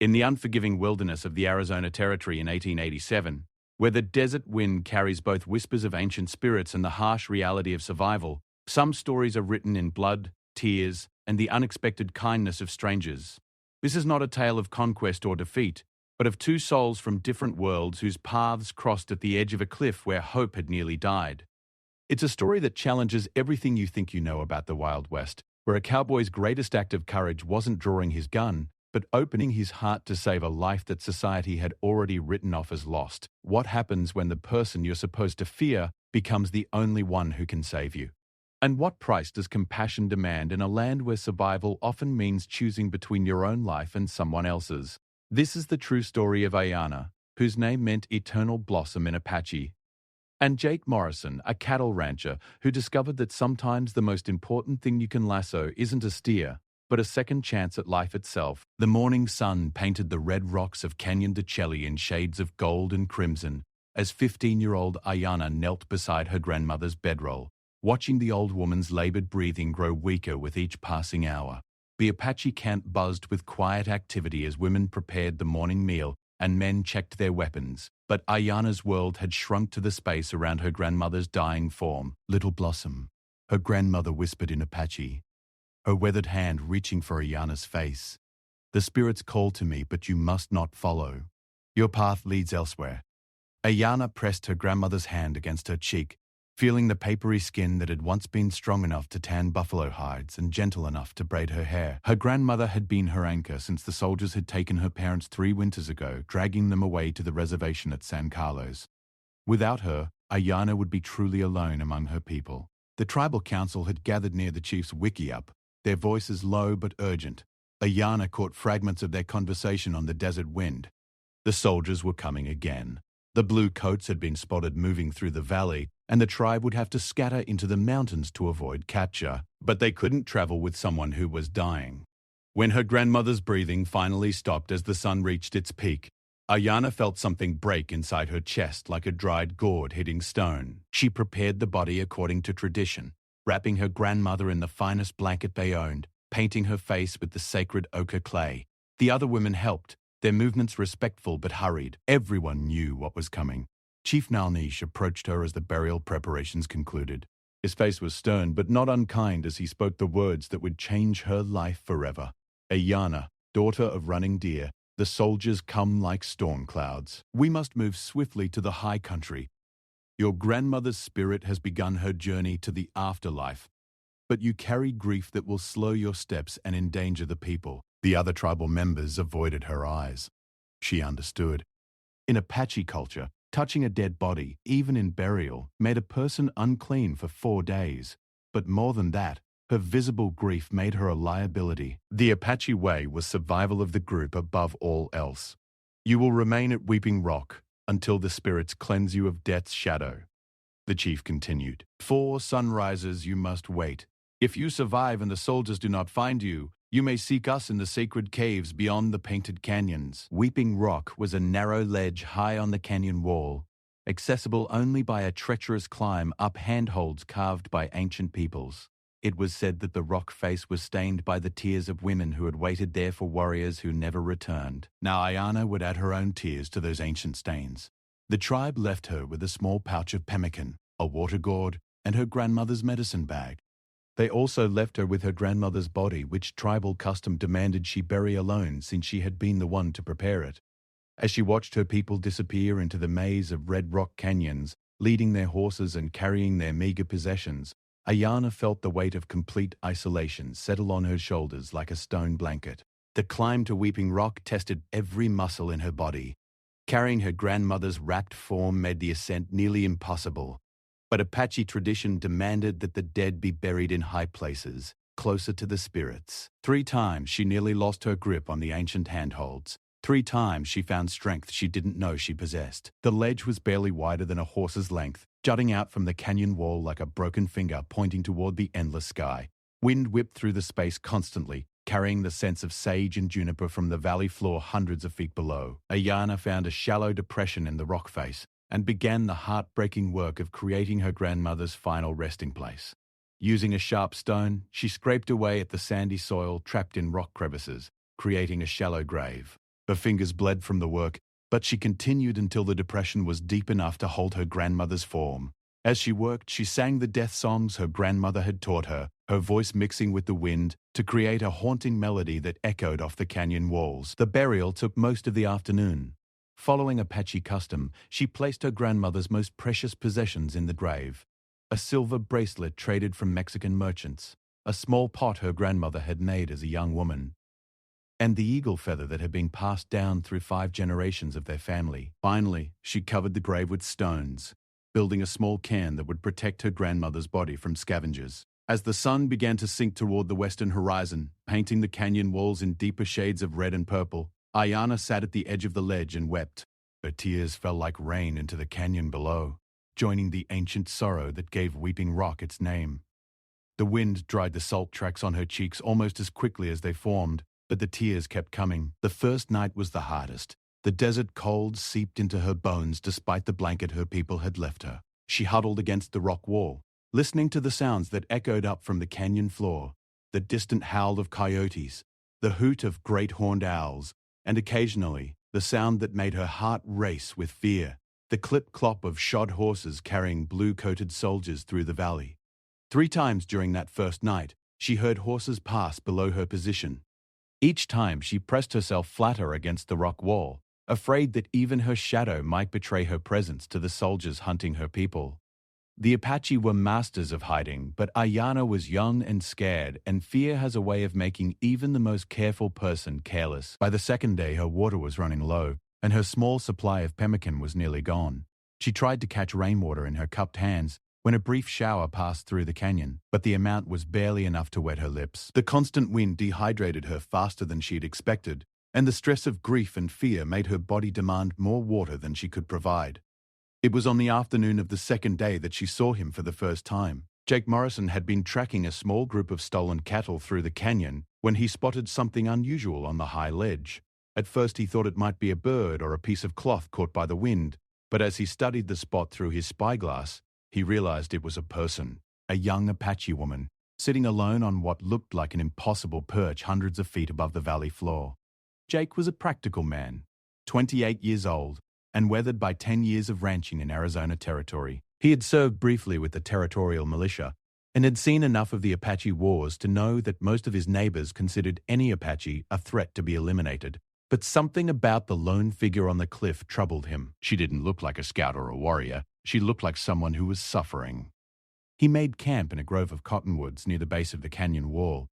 In the unforgiving wilderness of the Arizona Territory in 1887, where the desert wind carries both whispers of ancient spirits and the harsh reality of survival, some stories are written in blood, tears, and the unexpected kindness of strangers. This is not a tale of conquest or defeat, but of two souls from different worlds whose paths crossed at the edge of a cliff where hope had nearly died. It's a story that challenges everything you think you know about the Wild West, where a cowboy's greatest act of courage wasn't drawing his gun, but opening his heart to save a life that society had already written off as lost. What happens when the person you're supposed to fear becomes the only one who can save you? And what price does compassion demand in a land where survival often means choosing between your own life and someone else's? This is the true story of Ayana, whose name meant eternal blossom in Apache, and Jake Morrison, a cattle rancher who discovered that sometimes the most important thing you can lasso isn't a steer, but a second chance at life itself. The morning sun painted the red rocks of Canyon de Chelly in shades of gold and crimson as 15-year-old Ayana knelt beside her grandmother's bedroll, watching the old woman's labored breathing grow weaker with each passing hour. The Apache camp buzzed with quiet activity as women prepared the morning meal and men checked their weapons, but Ayana's world had shrunk to the space around her grandmother's dying form. "Little Blossom," her grandmother whispered in Apache, her weathered hand reaching for Ayana's face. "The spirits call to me, but you must not follow. Your path leads elsewhere." Ayana pressed her grandmother's hand against her cheek, feeling the papery skin that had once been strong enough to tan buffalo hides and gentle enough to braid her hair. Her grandmother had been her anchor since the soldiers had taken her parents 3 winters ago, dragging them away to the reservation at San Carlos. Without her, Ayana would be truly alone among her people. The tribal council had gathered near the chief's wickiup, their voices low but urgent. Ayana caught fragments of their conversation on the desert wind. The soldiers were coming again. The blue coats had been spotted moving through the valley, and the tribe would have to scatter into the mountains to avoid capture. But they couldn't travel with someone who was dying. When her grandmother's breathing finally stopped as the sun reached its peak, Ayana felt something break inside her chest like a dried gourd hitting stone. She prepared the body according to tradition, wrapping her grandmother in the finest blanket they owned, painting her face with the sacred ochre clay. The other women helped, their movements respectful but hurried. Everyone knew what was coming. Chief Nalnish approached her as the burial preparations concluded. His face was stern but not unkind as he spoke the words that would change her life forever. "Ayana, daughter of running deer, the soldiers come like storm clouds. We must move swiftly to the high country. Your grandmother's spirit has begun her journey to the afterlife, but you carry grief that will slow your steps and endanger the people." The other tribal members avoided her eyes. She understood. In Apache culture, touching a dead body, even in burial, made a person unclean for 4 days. But more than that, her visible grief made her a liability. The Apache way was survival of the group above all else. "You will remain at Weeping Rock until the spirits cleanse you of death's shadow," the chief continued. "4 sunrises you must wait. If you survive and the soldiers do not find you, you may seek us in the sacred caves beyond the painted canyons." Weeping Rock was a narrow ledge high on the canyon wall, accessible only by a treacherous climb up handholds carved by ancient peoples. It was said that the rock face was stained by the tears of women who had waited there for warriors who never returned. Now Ayana would add her own tears to those ancient stains. The tribe left her with a small pouch of pemmican, a water gourd, and her grandmother's medicine bag. They also left her with her grandmother's body, which tribal custom demanded she bury alone since she had been the one to prepare it. As she watched her people disappear into the maze of red rock canyons, leading their horses and carrying their meager possessions, Ayana felt the weight of complete isolation settle on her shoulders like a stone blanket. The climb to Weeping Rock tested every muscle in her body. Carrying her grandmother's wrapped form made the ascent nearly impossible. But Apache tradition demanded that the dead be buried in high places, closer to the spirits. 3 times she nearly lost her grip on the ancient handholds. 3 times she found strength she didn't know she possessed. The ledge was barely wider than a horse's length, jutting out from the canyon wall like a broken finger pointing toward the endless sky. Wind whipped through the space constantly, carrying the scents of sage and juniper from the valley floor hundreds of feet below. Ayana found a shallow depression in the rock face and began the heartbreaking work of creating her grandmother's final resting place. Using a sharp stone, she scraped away at the sandy soil trapped in rock crevices, creating a shallow grave. Her fingers bled from the work, but she continued until the depression was deep enough to hold her grandmother's form. As she worked, she sang the death songs her grandmother had taught her, her voice mixing with the wind to create a haunting melody that echoed off the canyon walls. The burial took most of the afternoon. Following Apache custom, she placed her grandmother's most precious possessions in the grave. A silver bracelet traded from Mexican merchants, a small pot her grandmother had made as a young woman, and the eagle feather that had been passed down through 5 generations of their family. Finally, she covered the grave with stones, building a small cairn that would protect her grandmother's body from scavengers. As the sun began to sink toward the western horizon, painting the canyon walls in deeper shades of red and purple, Ayana sat at the edge of the ledge and wept. Her tears fell like rain into the canyon below, joining the ancient sorrow that gave Weeping Rock its name. The wind dried the salt tracks on her cheeks almost as quickly as they formed, but the tears kept coming. The first night was the hardest. The desert cold seeped into her bones despite the blanket her people had left her. She huddled against the rock wall, listening to the sounds that echoed up from the canyon floor, the distant howl of coyotes, the hoot of great horned owls, and occasionally the sound that made her heart race with fear, the clip-clop of shod horses carrying blue-coated soldiers through the valley. 3 times during that first night, she heard horses pass below her position. Each time she pressed herself flatter against the rock wall, afraid that even her shadow might betray her presence to the soldiers hunting her people. The Apache were masters of hiding, but Ayana was young and scared, and fear has a way of making even the most careful person careless. By the second day, her water was running low, and her small supply of pemmican was nearly gone. She tried to catch rainwater in her cupped hands when a brief shower passed through the canyon, but the amount was barely enough to wet her lips. The constant wind dehydrated her faster than she had expected, and the stress of grief and fear made her body demand more water than she could provide. It was on the afternoon of the second day that she saw him for the first time. Jake Morrison had been tracking a small group of stolen cattle through the canyon when he spotted something unusual on the high ledge. At first he thought it might be a bird or a piece of cloth caught by the wind, but as he studied the spot through his spyglass, he realized it was a person, a young Apache woman, sitting alone on what looked like an impossible perch hundreds of feet above the valley floor. Jake was a practical man, 28 years old, and weathered by 10 years of ranching in Arizona Territory. He had served briefly with the territorial militia and had seen enough of the Apache wars to know that most of his neighbors considered any Apache a threat to be eliminated. But something about the lone figure on the cliff troubled him. She didn't look like a scout or a warrior. She looked like someone who was suffering. He made camp in a grove of cottonwoods near the base of the canyon wall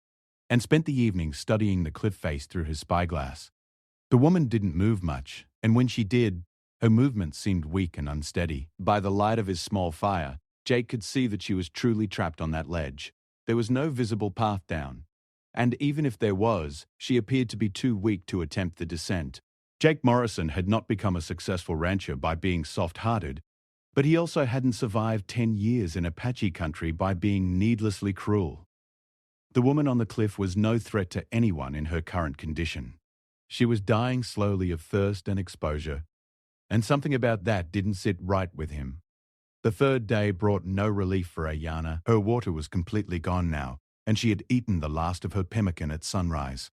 and spent the evening studying the cliff face through his spyglass. The woman didn't move much, and when she did, her movements seemed weak and unsteady. By the light of his small fire, Jake could see that she was truly trapped on that ledge. There was no visible path down, and even if there was, she appeared to be too weak to attempt the descent. Jake Morrison had not become a successful rancher by being soft-hearted, but he also hadn't survived 10 years in Apache country by being needlessly cruel. The woman on the cliff was no threat to anyone in her current condition. She was dying slowly of thirst and exposure, and something about that didn't sit right with him. The third day brought no relief for Ayana. Her water was completely gone now, and she had eaten the last of her pemmican at sunrise.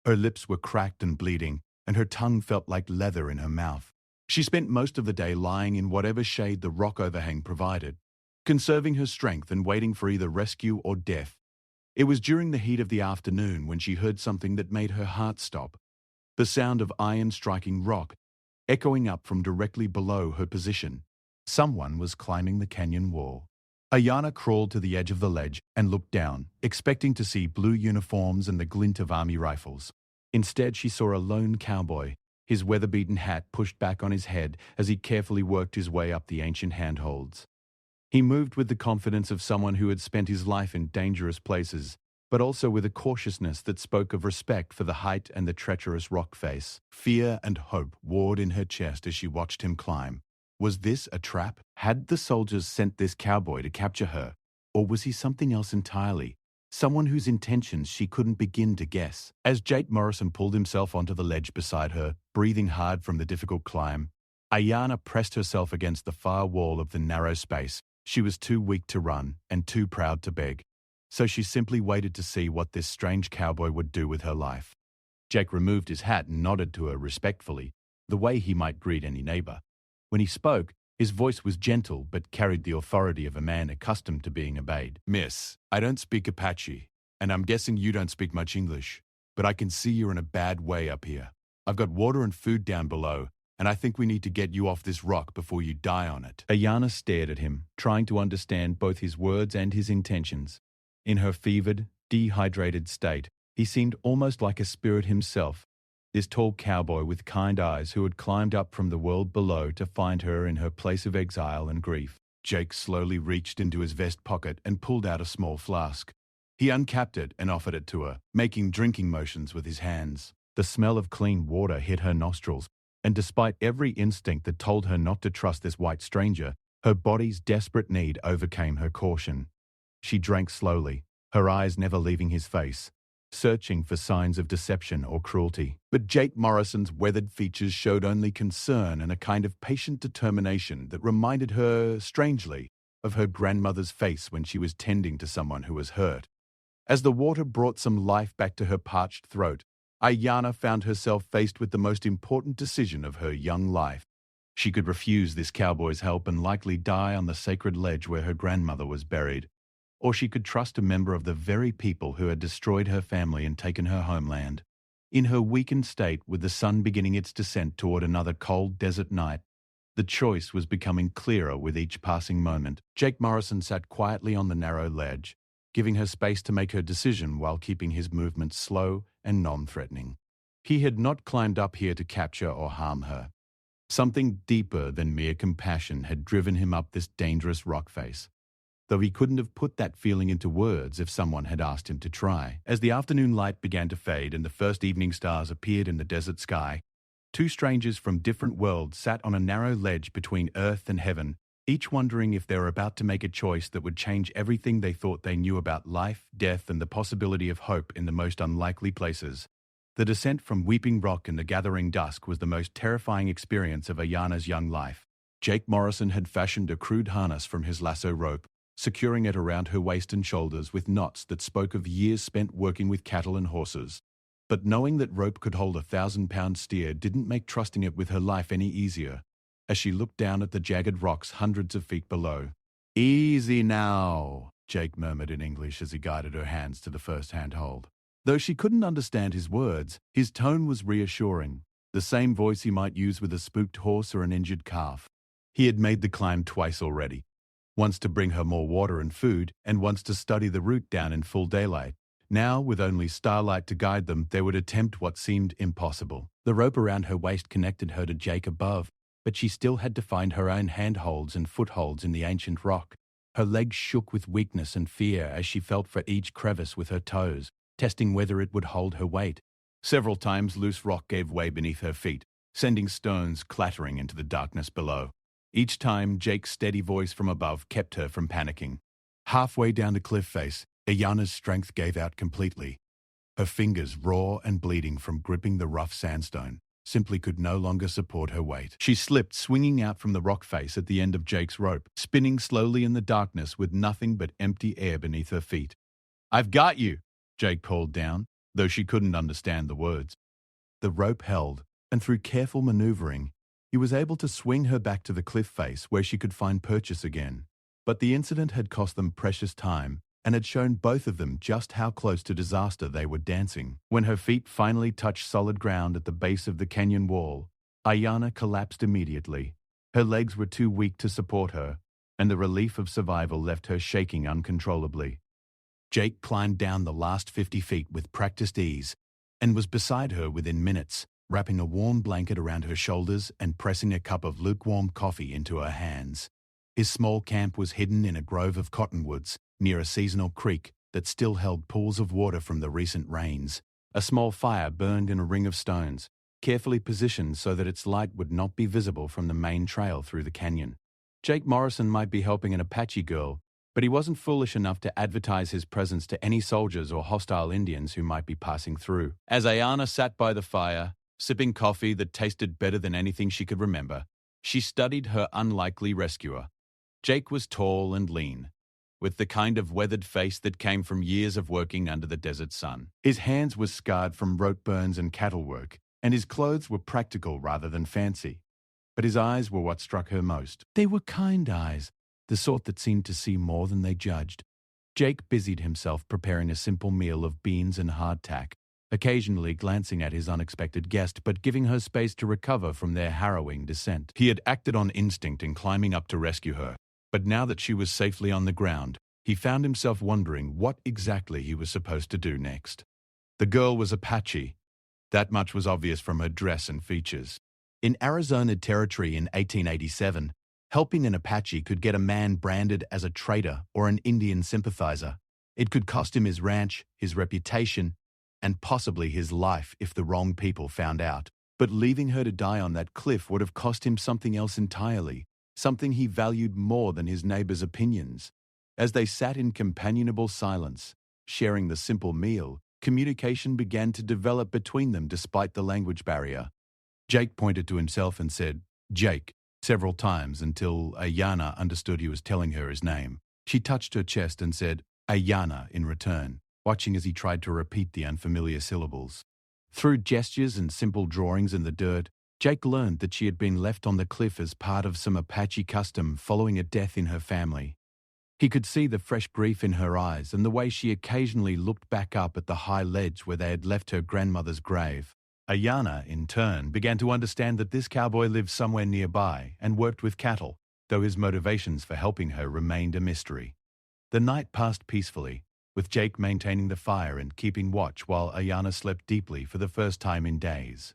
Her lips were cracked and bleeding, and her tongue felt like leather in her mouth. She spent most of the day lying in whatever shade the rock overhang provided, conserving her strength and waiting for either rescue or death. It was during the heat of the afternoon when she heard something that made her heart stop. The sound of iron striking rock, echoing up from directly below her position. Someone was climbing the canyon wall. Ayana crawled to the edge of the ledge and looked down, expecting to see blue uniforms and the glint of army rifles. Instead, she saw a lone cowboy, his weather-beaten hat pushed back on his head as he carefully worked his way up the ancient handholds. He moved with the confidence of someone who had spent his life in dangerous places, but also with a cautiousness that spoke of respect for the height and the treacherous rock face. Fear and hope warred in her chest as she watched him climb. Was this a trap? Had the soldiers sent this cowboy to capture her? Or was he something else entirely? Someone whose intentions she couldn't begin to guess. As Jake Morrison pulled himself onto the ledge beside her, breathing hard from the difficult climb, Ayana pressed herself against the far wall of the narrow space. She was too weak to run and too proud to beg. So she simply waited to see what this strange cowboy would do with her life. Jake removed his hat and nodded to her respectfully, the way he might greet any neighbor. When he spoke, his voice was gentle but carried the authority of a man accustomed to being obeyed. "Miss, I don't speak Apache, and I'm guessing you don't speak much English, but I can see you're in a bad way up here. I've got water and food down below, and I think we need to get you off this rock before you die on it." Ayana stared at him, trying to understand both his words and his intentions. In her fevered, dehydrated state, he seemed almost like a spirit himself, this tall cowboy with kind eyes who had climbed up from the world below to find her in her place of exile and grief. Jake slowly reached into his vest pocket and pulled out a small flask. He uncapped it and offered it to her, making drinking motions with his hands. The smell of clean water hit her nostrils, and despite every instinct that told her not to trust this white stranger, her body's desperate need overcame her caution. She drank slowly, her eyes never leaving his face, searching for signs of deception or cruelty. But Jake Morrison's weathered features showed only concern and a kind of patient determination that reminded her, strangely, of her grandmother's face when she was tending to someone who was hurt. As the water brought some life back to her parched throat, Ayana found herself faced with the most important decision of her young life. She could refuse this cowboy's help and likely die on the sacred ledge where her grandmother was buried, or she could trust a member of the very people who had destroyed her family and taken her homeland. In her weakened state, with the sun beginning its descent toward another cold desert night, the choice was becoming clearer with each passing moment. Jake Morrison sat quietly on the narrow ledge, giving her space to make her decision while keeping his movements slow and non-threatening. He had not climbed up here to capture or harm her. Something deeper than mere compassion had driven him up this dangerous rock face, though he couldn't have put that feeling into words if someone had asked him to try. As the afternoon light began to fade and the first evening stars appeared in the desert sky, two strangers from different worlds sat on a narrow ledge between earth and heaven, each wondering if they were about to make a choice that would change everything they thought they knew about life, death, and the possibility of hope in the most unlikely places. The descent from Weeping Rock in the gathering dusk was the most terrifying experience of Ayana's young life. Jake Morrison had fashioned a crude harness from his lasso rope, securing it around her waist and shoulders with knots that spoke of years spent working with cattle and horses. But knowing that rope could hold 1,000-pound steer didn't make trusting it with her life any easier, as she looked down at the jagged rocks hundreds of feet below. "Easy now," Jake murmured in English as he guided her hands to the first handhold. Though she couldn't understand his words, his tone was reassuring, the same voice he might use with a spooked horse or an injured calf. He had made the climb twice already, once to bring her more water and food, and once to study the route down in full daylight. Now, with only starlight to guide them, they would attempt what seemed impossible. The rope around her waist connected her to Jake above, but she still had to find her own handholds and footholds in the ancient rock. Her legs shook with weakness and fear as she felt for each crevice with her toes, testing whether it would hold her weight. Several times loose rock gave way beneath her feet, sending stones clattering into the darkness below. Each time, Jake's steady voice from above kept her from panicking. Halfway down the cliff face, Ayana's strength gave out completely. Her fingers, raw and bleeding from gripping the rough sandstone, simply could no longer support her weight. She slipped, swinging out from the rock face at the end of Jake's rope, spinning slowly in the darkness with nothing but empty air beneath her feet. "I've got you," Jake called down, though she couldn't understand the words. The rope held, and through careful maneuvering, he was able to swing her back to the cliff face where she could find purchase again. But the incident had cost them precious time and had shown both of them just how close to disaster they were dancing. When her feet finally touched solid ground at the base of the canyon wall, Ayana collapsed immediately. Her legs were too weak to support her, and the relief of survival left her shaking uncontrollably. Jake climbed down the last 50 feet with practiced ease and was beside her within minutes, wrapping a warm blanket around her shoulders and pressing a cup of lukewarm coffee into her hands. His small camp was hidden in a grove of cottonwoods near a seasonal creek that still held pools of water from the recent rains. A small fire burned in a ring of stones, carefully positioned so that its light would not be visible from the main trail through the canyon. Jake Morrison might be helping an Apache girl, but he wasn't foolish enough to advertise his presence to any soldiers or hostile Indians who might be passing through. As Ayana sat by the fire, sipping coffee that tasted better than anything she could remember, she studied her unlikely rescuer. Jake was tall and lean, with the kind of weathered face that came from years of working under the desert sun. His hands were scarred from rope burns and cattle work, and his clothes were practical rather than fancy. But his eyes were what struck her most. They were kind eyes, the sort that seemed to see more than they judged. Jake busied himself preparing a simple meal of beans and hardtack, occasionally glancing at his unexpected guest but giving her space to recover from their harrowing descent. He had acted on instinct in climbing up to rescue her, but now that she was safely on the ground, he found himself wondering what exactly he was supposed to do next. The girl was Apache. That much was obvious from her dress and features. In Arizona Territory in 1887, helping an Apache could get a man branded as a traitor or an Indian sympathizer. It could cost him his ranch, his reputation, and possibly his life if the wrong people found out. But leaving her to die on that cliff would have cost him something else entirely, something he valued more than his neighbor's opinions. As they sat in companionable silence, sharing the simple meal, communication began to develop between them despite the language barrier. Jake pointed to himself and said, "Jake," several times until Ayana understood he was telling her his name. She touched her chest and said, "Ayana," in return, watching as he tried to repeat the unfamiliar syllables. Through gestures and simple drawings in the dirt, Jake learned that she had been left on the cliff as part of some Apache custom following a death in her family. He could see the fresh grief in her eyes and the way she occasionally looked back up at the high ledge where they had left her grandmother's grave. Ayana, in turn, began to understand that this cowboy lived somewhere nearby and worked with cattle, though his motivations for helping her remained a mystery. The night passed peacefully, with Jake maintaining the fire and keeping watch while Ayana slept deeply for the first time in days.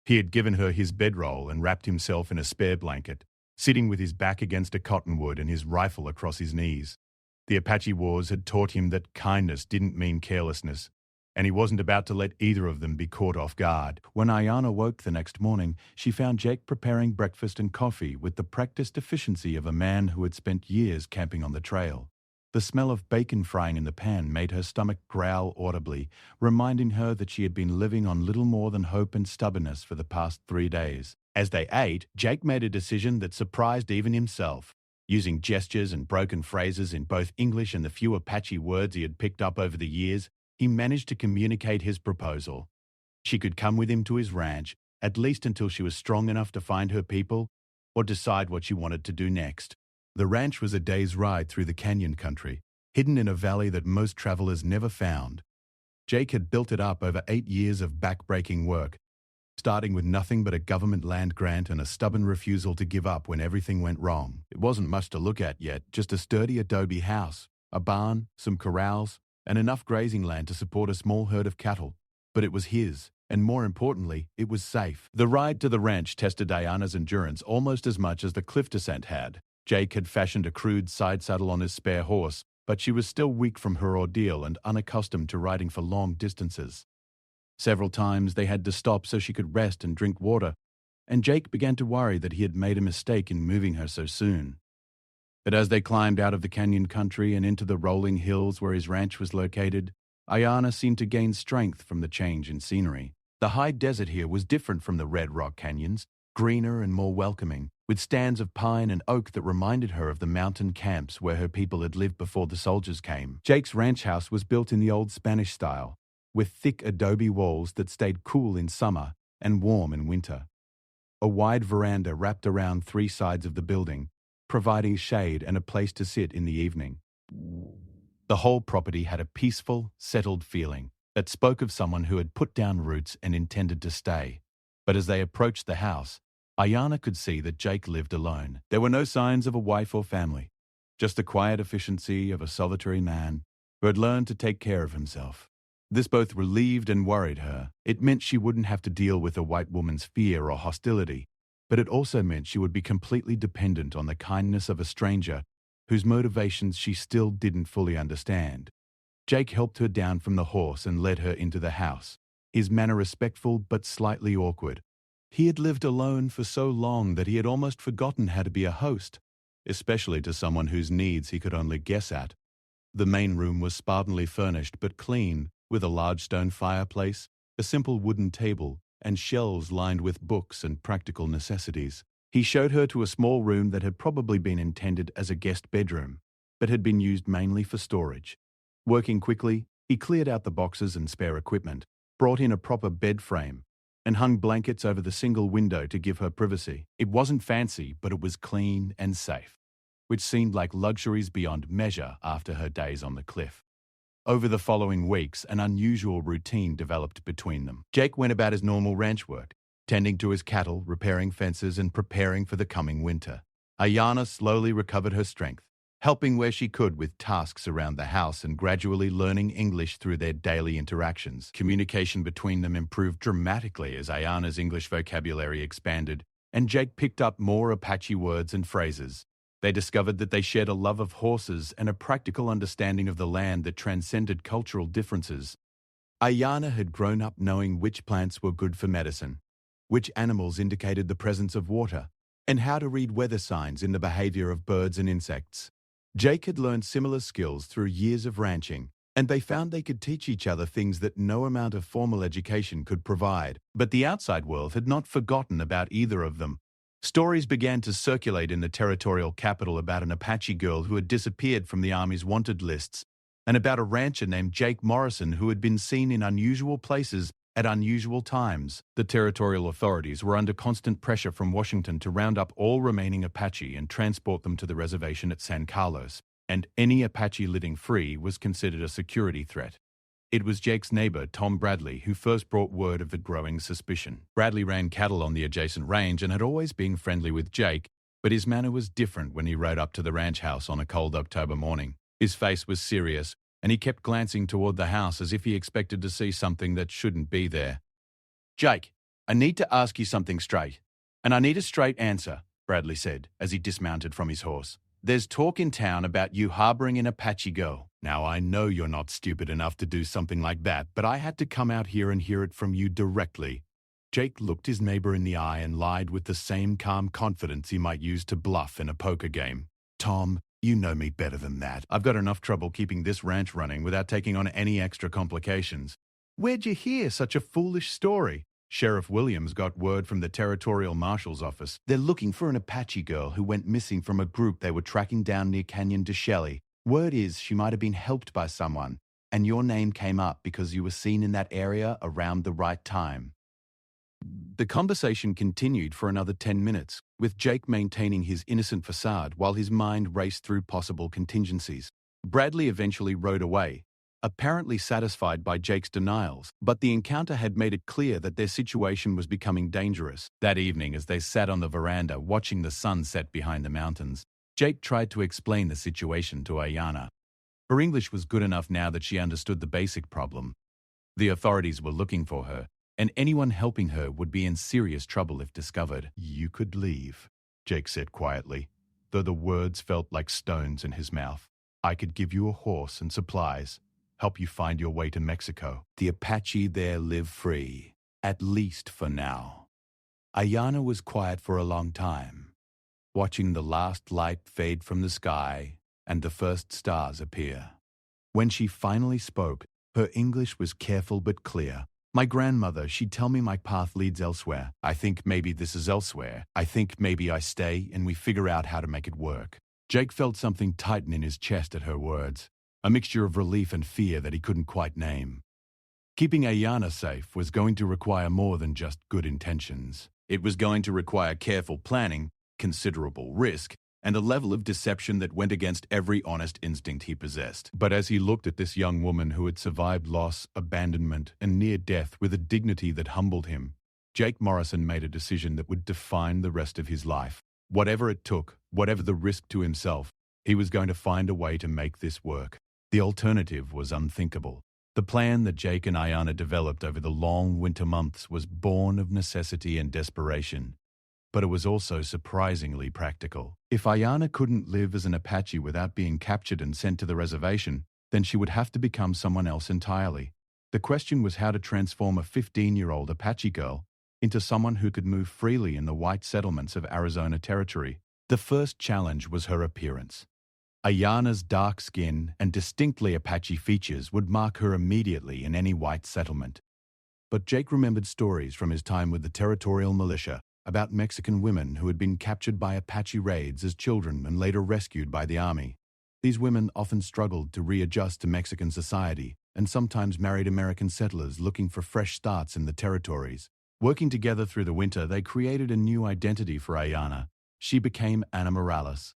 He had given her his bedroll and wrapped himself in a spare blanket, sitting with his back against a cottonwood and his rifle across his knees. The Apache Wars had taught him that kindness didn't mean carelessness, and he wasn't about to let either of them be caught off guard. When Ayana woke the next morning, she found Jake preparing breakfast and coffee with the practiced efficiency of a man who had spent years camping on the trail. The smell of bacon frying in the pan made her stomach growl audibly, reminding her that she had been living on little more than hope and stubbornness for the past 3 days. As they ate, Jake made a decision that surprised even himself. Using gestures and broken phrases in both English and the few Apache words he had picked up over the years, he managed to communicate his proposal. She could come with him to his ranch, at least until she was strong enough to find her people or decide what she wanted to do next. The ranch was a day's ride through the canyon country, hidden in a valley that most travelers never found. Jake had built it up over 8 years of back-breaking work, starting with nothing but a government land grant and a stubborn refusal to give up when everything went wrong. It wasn't much to look at yet, just a sturdy adobe house, a barn, some corrals, and enough grazing land to support a small herd of cattle. But it was his, and more importantly, it was safe. The ride to the ranch tested Ayana's endurance almost as much as the cliff descent had. Jake had fashioned a crude side saddle on his spare horse, but she was still weak from her ordeal and unaccustomed to riding for long distances. Several times they had to stop so she could rest and drink water, and Jake began to worry that he had made a mistake in moving her so soon. But as they climbed out of the canyon country and into the rolling hills where his ranch was located, Ayana seemed to gain strength from the change in scenery. The high desert here was different from the Red Rock canyons, greener and more welcoming, with stands of pine and oak that reminded her of the mountain camps where her people had lived before the soldiers came. Jake's ranch house was built in the old Spanish style, with thick adobe walls that stayed cool in summer and warm in winter. A wide veranda wrapped around 3 sides of the building, providing shade and a place to sit in the evening. The whole property had a peaceful, settled feeling that spoke of someone who had put down roots and intended to stay. But as they approached the house, Ayana could see that Jake lived alone. There were no signs of a wife or family, just the quiet efficiency of a solitary man who had learned to take care of himself. This both relieved and worried her. It meant she wouldn't have to deal with a white woman's fear or hostility, but it also meant she would be completely dependent on the kindness of a stranger whose motivations she still didn't fully understand. Jake helped her down from the horse and led her into the house, his manner respectful but slightly awkward. He had lived alone for so long that he had almost forgotten how to be a host, especially to someone whose needs he could only guess at. The main room was spartanly furnished but clean, with a large stone fireplace, a simple wooden table, and shelves lined with books and practical necessities. He showed her to a small room that had probably been intended as a guest bedroom. but had been used mainly for storage. Working quickly, he cleared out the boxes and spare equipment, brought in a proper bed frame, and hung blankets over the single window to give her privacy. It wasn't fancy, but it was clean and safe, which seemed like luxuries beyond measure after her days on the cliff. Over the following weeks, an unusual routine developed between them. Jake went about his normal ranch work, tending to his cattle, repairing fences, and preparing for the coming winter. Ayana slowly recovered her strength, helping where she could with tasks around the house and gradually learning English through their daily interactions. Communication between them improved dramatically as Ayana's English vocabulary expanded, and Jake picked up more Apache words and phrases. They discovered that they shared a love of horses and a practical understanding of the land that transcended cultural differences. Ayana had grown up knowing which plants were good for medicine, which animals indicated the presence of water, and how to read weather signs in the behavior of birds and insects. Jake had learned similar skills through years of ranching, and they found they could teach each other things that no amount of formal education could provide. But the outside world had not forgotten about either of them. Stories began to circulate in the territorial capital about an Apache girl who had disappeared from the Army's wanted lists, and about a rancher named Jake Morrison who had been seen in unusual places at unusual times. The territorial authorities were under constant pressure from Washington to round up all remaining Apache and transport them to the reservation at San Carlos, and any Apache living free was considered a security threat. It was Jake's neighbor, Tom Bradley, who first brought word of the growing suspicion. Bradley ran cattle on the adjacent range and had always been friendly with Jake, but his manner was different when he rode up to the ranch house on a cold October morning. His face was serious, and he kept glancing toward the house as if he expected to see something that shouldn't be there. "Jake, I need to ask you something straight, and I need a straight answer," Bradley said as he dismounted from his horse. "There's talk in town about you harboring an Apache girl. Now, I know you're not stupid enough to do something like that, but I had to come out here and hear it from you directly." Jake looked his neighbor in the eye and lied with the same calm confidence he might use to bluff in a poker game. "Tom, you know me better than that. I've got enough trouble keeping this ranch running without taking on any extra complications." "Where'd you hear such a foolish story?" Sheriff Williams got word from the Territorial Marshal's office. "They're looking for an Apache girl who went missing from a group they were tracking down near Canyon de Shelley. Word is she might have been helped by someone, and your name came up because you were seen in that area around the right time." The conversation continued for another 10 minutes, with Jake maintaining his innocent facade while his mind raced through possible contingencies. Bradley eventually rode away, apparently satisfied by Jake's denials, but the encounter had made it clear that their situation was becoming dangerous. That evening, as they sat on the veranda watching the sun set behind the mountains, Jake tried to explain the situation to Ayana. Her English was good enough now that she understood the basic problem. The authorities were looking for her, and anyone helping her would be in serious trouble if discovered. "You could leave," Jake said quietly, though the words felt like stones in his mouth. "I could give you a horse and supplies, help you find your way to Mexico. The Apache there live free, at least for now." Ayana was quiet for a long time, watching the last light fade from the sky and the first stars appear. When she finally spoke, her English was careful but clear. "My grandmother, she'd tell me my path leads elsewhere. I think maybe this is elsewhere. I think maybe I stay and we figure out how to make it work." Jake felt something tighten in his chest at her words, a mixture of relief and fear that he couldn't quite name. Keeping Ayana safe was going to require more than just good intentions. It was going to require careful planning, considerable risk, and a level of deception that went against every honest instinct he possessed. But as he looked at this young woman who had survived loss, abandonment, and near death with a dignity that humbled him, Jake Morrison made a decision that would define the rest of his life. Whatever it took, whatever the risk to himself, he was going to find a way to make this work. The alternative was unthinkable. The plan that Jake and Ayana developed over the long winter months was born of necessity and desperation, but it was also surprisingly practical. If Ayana couldn't live as an Apache without being captured and sent to the reservation, then she would have to become someone else entirely. The question was how to transform a 15-year-old Apache girl into someone who could move freely in the white settlements of Arizona Territory. The first challenge was her appearance. Ayana's dark skin and distinctly Apache features would mark her immediately in any white settlement. But Jake remembered stories from his time with the territorial militia about Mexican women who had been captured by Apache raids as children and later rescued by the army. These women often struggled to readjust to Mexican society and sometimes married American settlers looking for fresh starts in the territories. Working together through the winter, they created a new identity for Ayana. She became Ana Morales,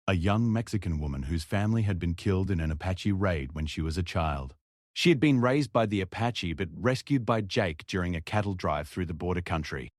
a young Mexican woman whose family had been killed in an Apache raid when she was a child. She had been raised by the Apache but rescued by Jake during a cattle drive through the border country.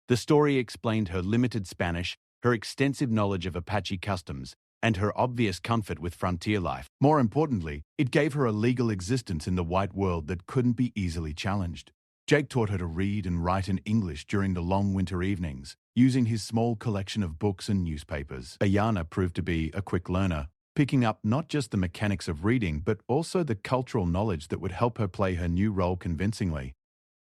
The story explained her limited Spanish, her extensive knowledge of Apache customs, and her obvious comfort with frontier life. More importantly, it gave her a legal existence in the white world that couldn't be easily challenged. Jake taught her to read and write in English during the long winter evenings, using his small collection of books and newspapers. Ayana proved to be a quick learner, picking up not just the mechanics of reading but also the cultural knowledge that would help her play her new role convincingly.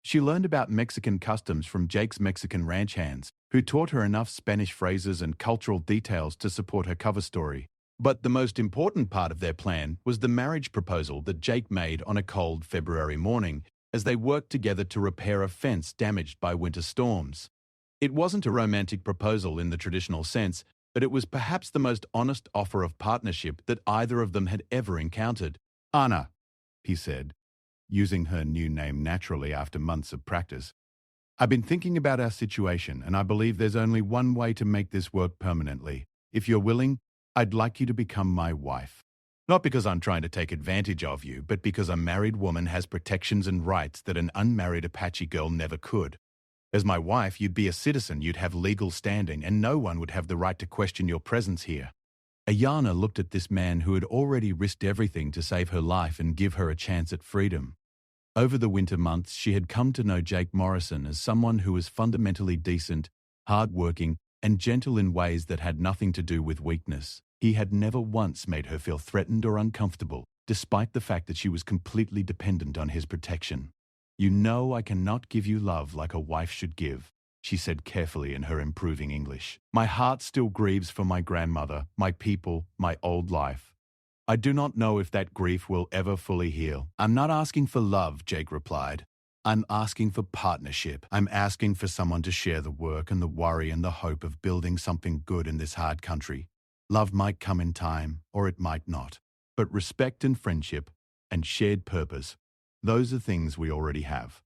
She learned about Mexican customs from Jake's Mexican ranch hands, who taught her enough Spanish phrases and cultural details to support her cover story. But the most important part of their plan was the marriage proposal that Jake made on a cold February morning as they worked together to repair a fence damaged by winter storms. It wasn't a romantic proposal in the traditional sense, but it was perhaps the most honest offer of partnership that either of them had ever encountered. "Ana," he said, using her new name naturally after months of practice. "I've been thinking about our situation, and I believe there's only one way to make this work permanently. If you're willing, I'd like you to become my wife. Not because I'm trying to take advantage of you, but because a married woman has protections and rights that an unmarried Apache girl never could. As my wife, you'd be a citizen, you'd have legal standing, and no one would have the right to question your presence here." Ayana looked at this man who had already risked everything to save her life and give her a chance at freedom. Over the winter months, she had come to know Jake Morrison as someone who was fundamentally decent, hard-working, and gentle in ways that had nothing to do with weakness. He had never once made her feel threatened or uncomfortable, despite the fact that she was completely dependent on his protection. "You know I cannot give you love like a wife should give," she said carefully in her improving English. "My heart still grieves for my grandmother, my people, my old life. I do not know if that grief will ever fully heal." "I'm not asking for love," Jake replied. "I'm asking for partnership. I'm asking for someone to share the work and the worry and the hope of building something good in this hard country. Love might come in time, or it might not. But respect and friendship and shared purpose, those are things we already have."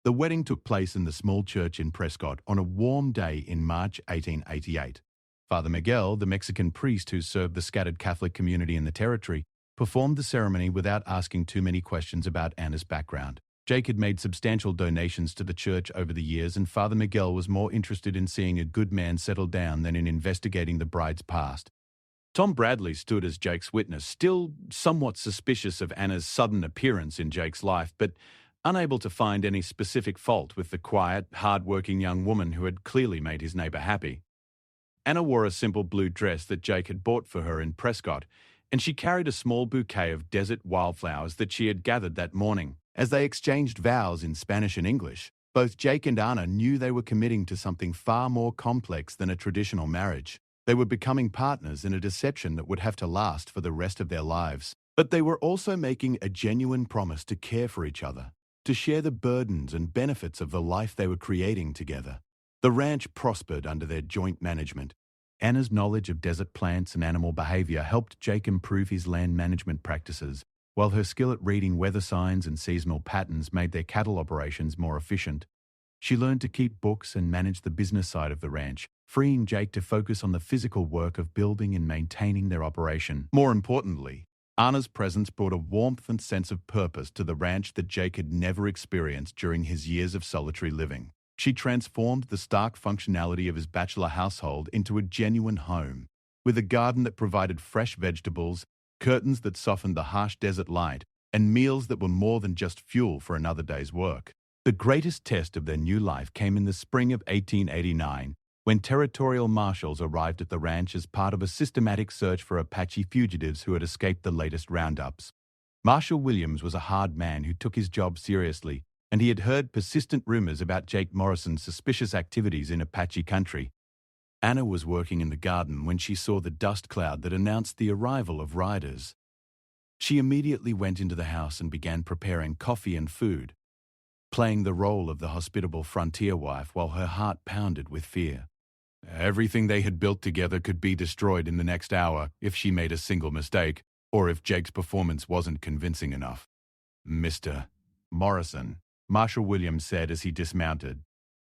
The wedding took place in the small church in Prescott on a warm day in March 1888. Father Miguel, the Mexican priest who served the scattered Catholic community in the territory, performed the ceremony without asking too many questions about Anna's background. Jake had made substantial donations to the church over the years, and Father Miguel was more interested in seeing a good man settle down than in investigating the bride's past. Tom Bradley stood as Jake's witness, still somewhat suspicious of Anna's sudden appearance in Jake's life, but unable to find any specific fault with the quiet, hard-working young woman who had clearly made his neighbor happy. Anna wore a simple blue dress that Jake had bought for her in Prescott, and she carried a small bouquet of desert wildflowers that she had gathered that morning. As they exchanged vows in Spanish and English, both Jake and Anna knew they were committing to something far more complex than a traditional marriage. They were becoming partners in a deception that would have to last for the rest of their lives. But they were also making a genuine promise to care for each other, to share the burdens and benefits of the life they were creating together. The ranch prospered under their joint management. Anna's knowledge of desert plants and animal behavior helped Jake improve his land management practices, while her skill at reading weather signs and seasonal patterns made their cattle operations more efficient. She learned to keep books and manage the business side of the ranch, freeing Jake to focus on the physical work of building and maintaining their operation. More importantly, Anna's presence brought a warmth and sense of purpose to the ranch that Jake had never experienced during his years of solitary living. She transformed the stark functionality of his bachelor household into a genuine home, with a garden that provided fresh vegetables, curtains that softened the harsh desert light, and meals that were more than just fuel for another day's work. The greatest test of their new life came in the spring of 1889, when territorial marshals arrived at the ranch as part of a systematic search for Apache fugitives who had escaped the latest roundups. Marshal Williams was a hard man who took his job seriously, and he had heard persistent rumors about Jake Morrison's suspicious activities in Apache country. Anna was working in the garden when she saw the dust cloud that announced the arrival of riders. She immediately went into the house and began preparing coffee and food, playing the role of the hospitable frontier wife while her heart pounded with fear. Everything they had built together could be destroyed in the next hour if she made a single mistake. or if Jake's performance wasn't convincing enough. Mr. Morrison, Marshal Williams said as he dismounted,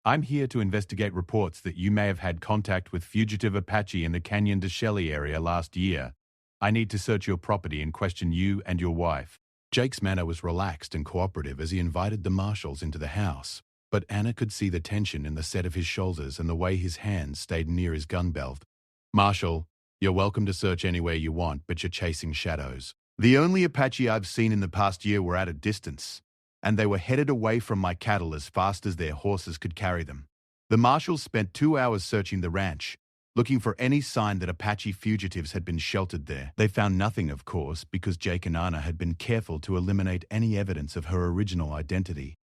"I'm here to investigate reports that you may have had contact with fugitive Apache in the Canyon de Shelly area last year. I need to search your property and question you and your wife." Jake's manner was relaxed and cooperative as he invited the marshals into the house, but Anna could see the tension in the set of his shoulders and the way his hands stayed near his gun belt. "Marshal, you're welcome to search anywhere you want, but you're chasing shadows. The only Apache I've seen in the past year were at a distance, and they were headed away from my cattle as fast as their horses could carry them." The marshals spent 2 hours searching the ranch, looking for any sign that Apache fugitives had been sheltered there. They found nothing, of course, because Jake and Anna had been careful to eliminate any evidence of her original identity.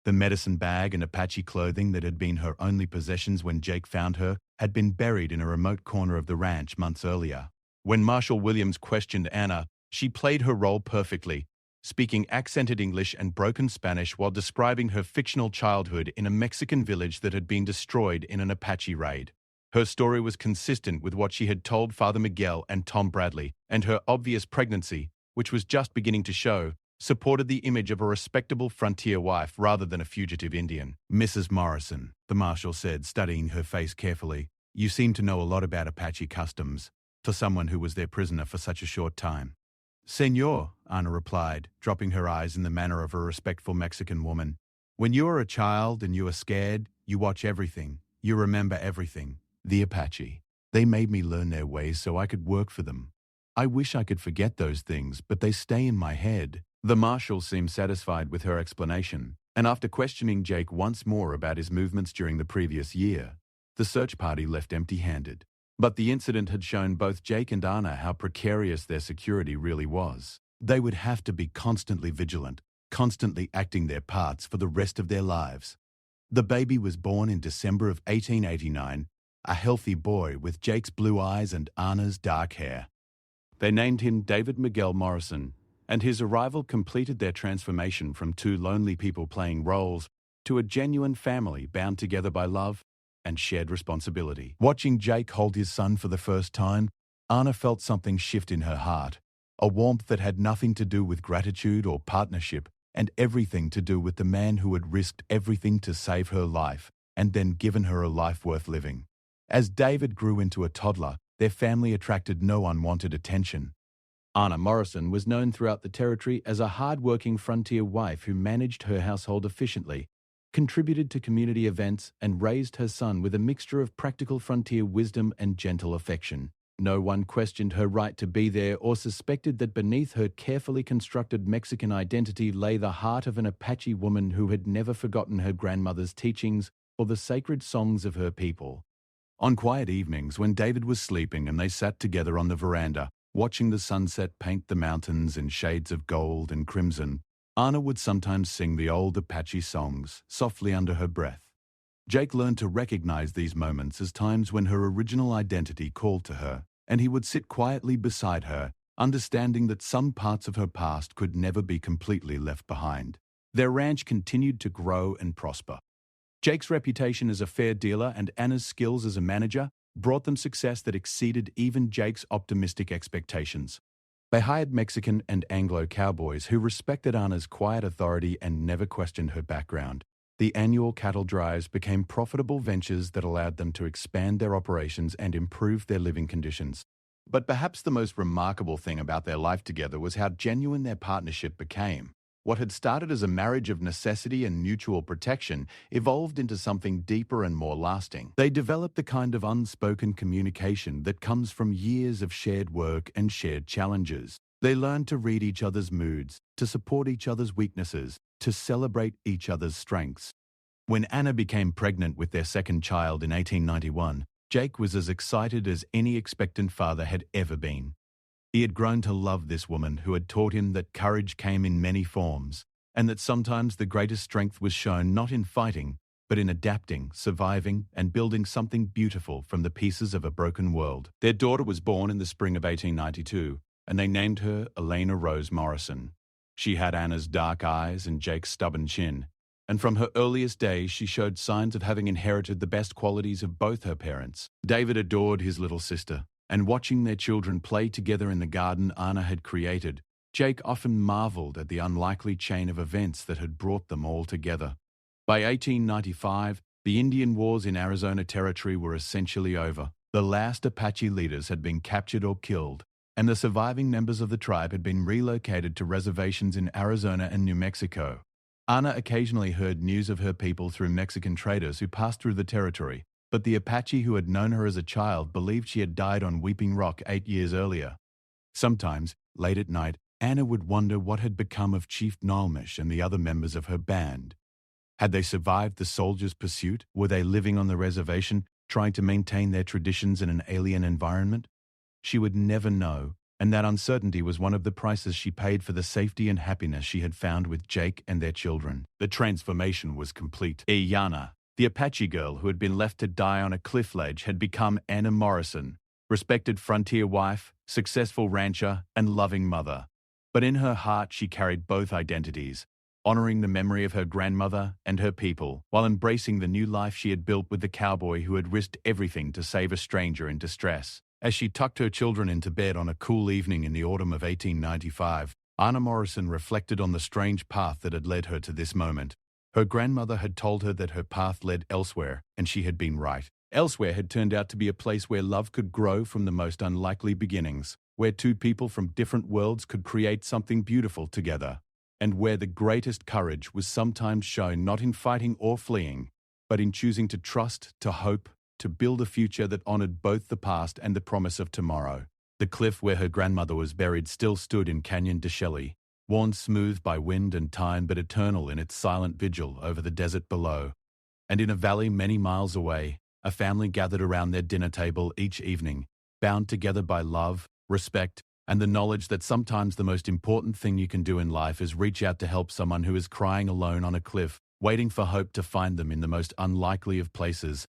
The medicine bag and Apache clothing that had been her only possessions when Jake found her had been buried in a remote corner of the ranch months earlier. When Marshal Williams questioned Anna, she played her role perfectly, speaking accented English and broken Spanish while describing her fictional childhood in a Mexican village that had been destroyed in an Apache raid. Her story was consistent with what she had told Father Miguel and Tom Bradley, and her obvious pregnancy, which was just beginning to show, supported the image of a respectable frontier wife rather than a fugitive Indian. "Mrs. Morrison," the marshal said, studying her face carefully, "you seem to know a lot about Apache customs, for someone who was their prisoner for such a short time." "Señor," Anna replied, dropping her eyes in the manner of a respectful Mexican woman. "When you are a child and you are scared, you watch everything. You remember everything. The Apache. They made me learn their ways so I could work for them. I wish I could forget those things, but they stay in my head." The marshal seemed satisfied with her explanation, and after questioning Jake once more about his movements during the previous year, the search party left empty-handed. But the incident had shown both Jake and Anna how precarious their security really was. They would have to be constantly vigilant, constantly acting their parts for the rest of their lives. The baby was born in December of 1889, a healthy boy with Jake's blue eyes and Anna's dark hair. They named him David Miguel Morrison, and his arrival completed their transformation from two lonely people playing roles to a genuine family bound together by love and shared responsibility. Watching Jake hold his son for the first time, Anna felt something shift in her heart, a warmth that had nothing to do with gratitude or partnership and everything to do with the man who had risked everything to save her life and then given her a life worth living. As David grew into a toddler, their family attracted no unwanted attention. Anna Morrison was known throughout the territory as a hard-working frontier wife who managed her household efficiently, contributed to community events, and raised her son with a mixture of practical frontier wisdom and gentle affection. No one questioned her right to be there or suspected that beneath her carefully constructed Mexican identity lay the heart of an Apache woman who had never forgotten her grandmother's teachings or the sacred songs of her people. On quiet evenings when David was sleeping and they sat together on the veranda, watching the sunset paint the mountains in shades of gold and crimson, Anna would sometimes sing the old Apache songs softly under her breath. Jake learned to recognize these moments as times when her original identity called to her, and he would sit quietly beside her, understanding that some parts of her past could never be completely left behind. Their ranch continued to grow and prosper. Jake's reputation as a fair dealer and Anna's skills as a manager brought them success that exceeded even Jake's optimistic expectations. They hired Mexican and Anglo cowboys who respected Anna's quiet authority and never questioned her background. The annual cattle drives became profitable ventures that allowed them to expand their operations and improve their living conditions. But perhaps the most remarkable thing about their life together was how genuine their partnership became. What had started as a marriage of necessity and mutual protection evolved into something deeper and more lasting. They developed the kind of unspoken communication that comes from years of shared work and shared challenges. They learned to read each other's moods, to support each other's weaknesses, to celebrate each other's strengths. When Anna became pregnant with their second child in 1891, Jake was as excited as any expectant father had ever been. He had grown to love this woman who had taught him that courage came in many forms, and that sometimes the greatest strength was shown not in fighting, but in adapting, surviving, and building something beautiful from the pieces of a broken world. Their daughter was born in the spring of 1892, and they named her Elena Rose Morrison. She had Anna's dark eyes and Jake's stubborn chin, and from her earliest days she showed signs of having inherited the best qualities of both her parents. David adored his little sister, and watching their children play together in the garden Anna had created, Jake often marveled at the unlikely chain of events that had brought them all together. By 1895, the Indian Wars in Arizona Territory were essentially over. The last Apache leaders had been captured or killed, and the surviving members of the tribe had been relocated to reservations in Arizona and New Mexico. Anna occasionally heard news of her people through Mexican traders who passed through the territory, but the Apache who had known her as a child believed she had died on Weeping Rock 8 years earlier. Sometimes, late at night, Anna would wonder what had become of Chief Nalmish and the other members of her band. Had they survived the soldiers' pursuit? Were they living on the reservation, trying to maintain their traditions in an alien environment? She would never know, and that uncertainty was one of the prices she paid for the safety and happiness she had found with Jake and their children. The transformation was complete. Iyana, the Apache girl who had been left to die on a cliff ledge, had become Anna Morrison, respected frontier wife, successful rancher, and loving mother. But in her heart she carried both identities, honoring the memory of her grandmother and her people, while embracing the new life she had built with the cowboy who had risked everything to save a stranger in distress. As she tucked her children into bed on a cool evening in the autumn of 1895, Anna Morrison reflected on the strange path that had led her to this moment. Her grandmother had told her that her path led elsewhere, and she had been right. Elsewhere had turned out to be a place where love could grow from the most unlikely beginnings, where two people from different worlds could create something beautiful together, and where the greatest courage was sometimes shown not in fighting or fleeing, but in choosing to trust, to hope, to build a future that honored both the past and the promise of tomorrow. The cliff where her grandmother was buried still stood in Canyon de Shelley, worn smooth by wind and time but eternal in its silent vigil over the desert below. And in a valley many miles away, a family gathered around their dinner table each evening, bound together by love, respect, and the knowledge that sometimes the most important thing you can do in life is reach out to help someone who is crying alone on a cliff, waiting for hope to find them in the most unlikely of places.